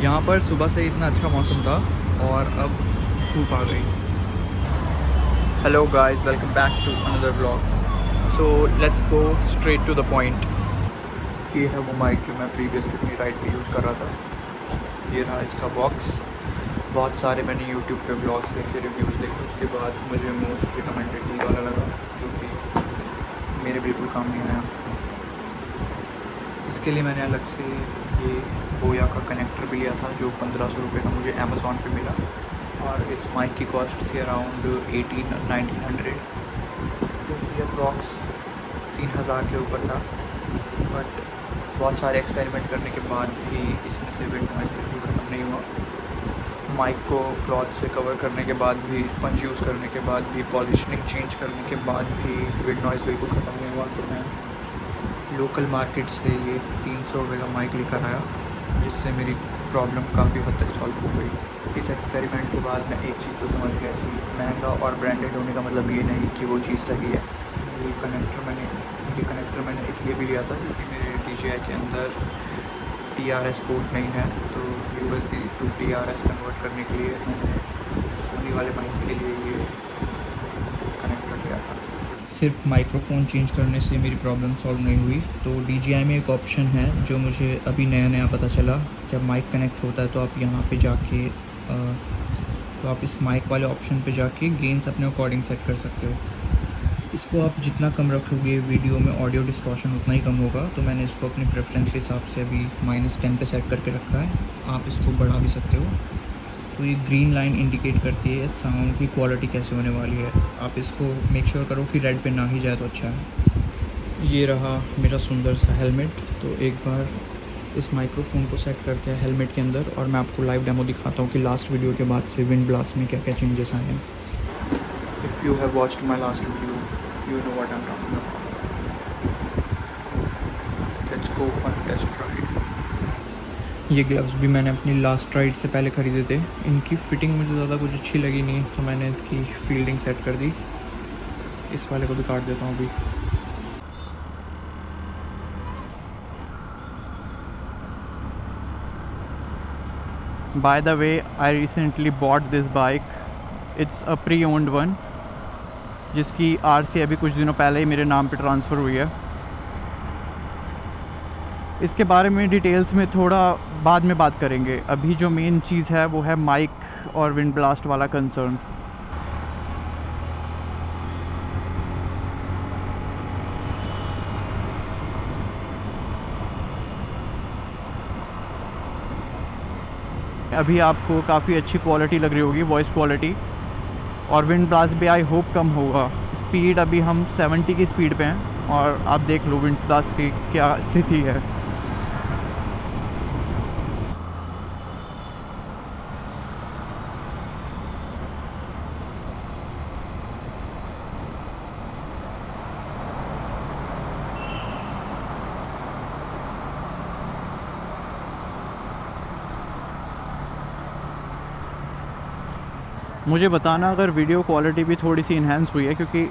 यहाँ पर सुबह से इतना अच्छा मौसम था और अब धूप आ गई। Hello guys, welcome back to another blog. So let's go straight to the point. ये है वो माइक जो मैं प्रीवियसली अपनी राइड पे यूज़ कर रहा था। ये रहा इसका बॉक्स। बहुत सारे मैंने यूट्यूब पे ब्लॉग्स देखे, रिव्यूज़ देखे, उसके बाद मुझे मोस्ट रिकमेंडेड ये वाला लगा जो कि मेरे बिल्कुल काम नहीं आया। इसके लिए मैंने अलग से ये बोया का कनेक्टर भी लिया था जो 1500 रुपये का मुझे अमेज़ॉन पे मिला, और इस माइक की कॉस्ट थी अराउंड 1900, जो कि अप्रॉक्स 3000 के ऊपर था। बट बहुत सारे एक्सपेरिमेंट करने के बाद भी इसमें से विंड नॉइज़ बिल्कुल ख़त्म नहीं हुआ। माइक को क्लॉथ से कवर करने के बाद भी, स्पंज यूज़ करने के बाद भी, पॉलिशनिंग चेंज करने के बाद भी विंड नॉइज़ बिल्कुल ख़त्म नहीं हुआ। तो मैं लोकल मार्केट से ये 300 रुपये का माइक लेकर आया, जिससे मेरी प्रॉब्लम काफ़ी हद तक सॉल्व हो गई। इस एक्सपेरिमेंट के बाद मैं एक चीज़ तो समझ गया कि महंगा और ब्रांडेड होने का मतलब ये नहीं कि वो चीज़ सही है। ये कनेक्टर मैंने इसलिए भी लिया था क्योंकि मेरे DJI के अंदर TRS पोर्ट नहीं है, तो USB टू TRS कन्वर्ट करने के लिए मैंने सोनी वाले माइक के लिए ये कनेक्टर लिया था। सिर्फ माइक्रोफ़ोन चेंज करने से मेरी प्रॉब्लम सॉल्व नहीं हुई। तो DJI में एक ऑप्शन है जो मुझे अभी नया पता चला। जब माइक कनेक्ट होता है तो आप यहाँ पे जाके तो आप इस माइक वाले ऑप्शन पे जाके गेन्स अपने अकॉर्डिंग सेट कर सकते हो। इसको आप जितना कम रखोगे वीडियो में ऑडियो डिस्टॉर्शन उतना ही कम होगा। तो मैंने इसको अपने प्रेफरेंस के हिसाब से अभी -10 पे सेट करके रखा है। आप इसको बढ़ा भी सकते हो। तो ये ग्रीन लाइन इंडिकेट करती है साउंड की क्वालिटी कैसे होने वाली है। आप इसको मेक श्योर करो कि रेड पे ना ही जाए तो अच्छा है। ये रहा मेरा सुंदर सा हेलमेट। तो एक बार इस माइक्रोफोन को सेट करते हैं हेलमेट के अंदर, और मैं आपको लाइव डेमो दिखाता हूँ कि लास्ट वीडियो के बाद से विंड ब्लास्ट में क्या क्या चेंजेस आए हैं। If you have watched my last video, you know what I am talking about. Let's go on test ride. ये ग्लव्स भी मैंने अपनी लास्ट राइड से पहले ख़रीदे थे। इनकी फ़िटिंग मुझे ज़्यादा कुछ अच्छी लगी नहीं, तो मैंने इसकी फील्डिंग सेट कर दी। इस वाले को भी काट देता हूँ अभी। By the way, I recently bought this bike. It's a pre-owned one, जिसकी RC अभी कुछ दिनों पहले ही मेरे नाम पे ट्रांसफ़र हुई है। इसके बारे में डिटेल्स में थोड़ा बाद में बात करेंगे। अभी जो मेन चीज़ है वो है माइक और विंड ब्लास्ट वाला कंसर्न। अभी आपको काफ़ी अच्छी क्वालिटी लग रही होगी, वॉइस क्वालिटी, और विंड ब्लास्ट भी आई होप कम होगा। स्पीड अभी हम 70 की स्पीड पे हैं, और आप देख लो विंड ब्लास्ट की क्या स्थिति है। मुझे बताना अगर वीडियो क्वालिटी भी थोड़ी सी इन्हेंस हुई है, क्योंकि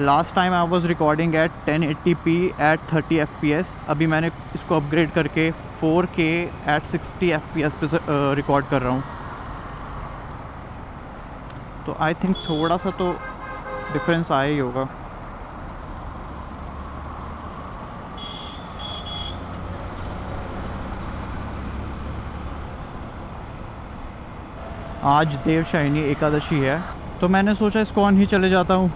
last time I was recording at 1080p at 30 fps। अभी मैंने इसको अपग्रेड करके 4K एट 60 fps पे रिकॉर्ड कर रहा हूँ। तो आई थिंक थोड़ा सा तो डिफरेंस आया ही होगा। आज देवशायनी एकादशी है, तो मैंने सोचा इसको ऑन ही चले जाता हूँ,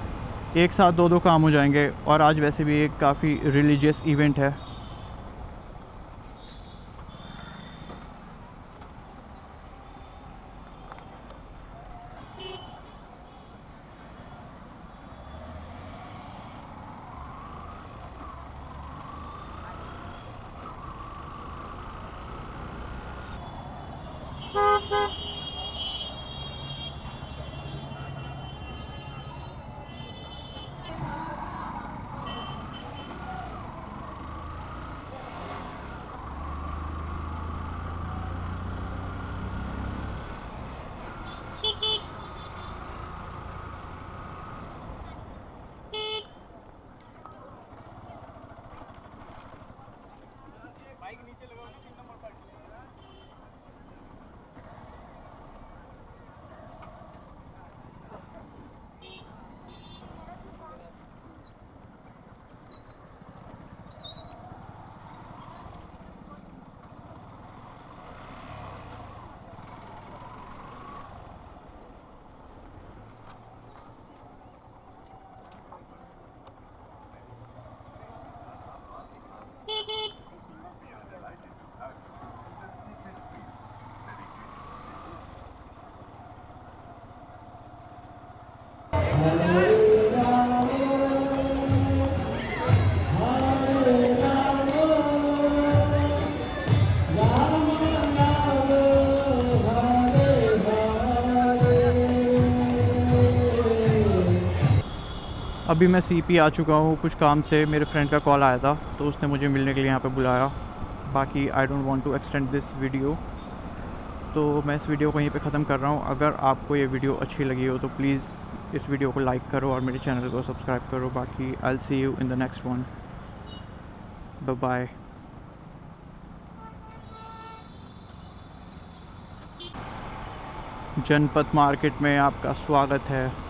एक साथ दो काम हो जाएंगे। और आज वैसे भी एक काफ़ी रिलीजियस इवेंट है। अभी मैं सीपी आ चुका हूँ कुछ काम से, मेरे फ्रेंड का कॉल आया था तो उसने मुझे मिलने के लिए यहाँ पे बुलाया। बाकी I don't want to extend this video, तो मैं इस वीडियो को यहीं पे ख़त्म कर रहा हूँ। अगर आपको ये वीडियो अच्छी लगी हो तो प्लीज़ इस वीडियो को लाइक करो और मेरे चैनल को सब्सक्राइब करो। बाकी I will see you in the next one. Bye bye. जनपद मार्केट में आपका स्वागत है।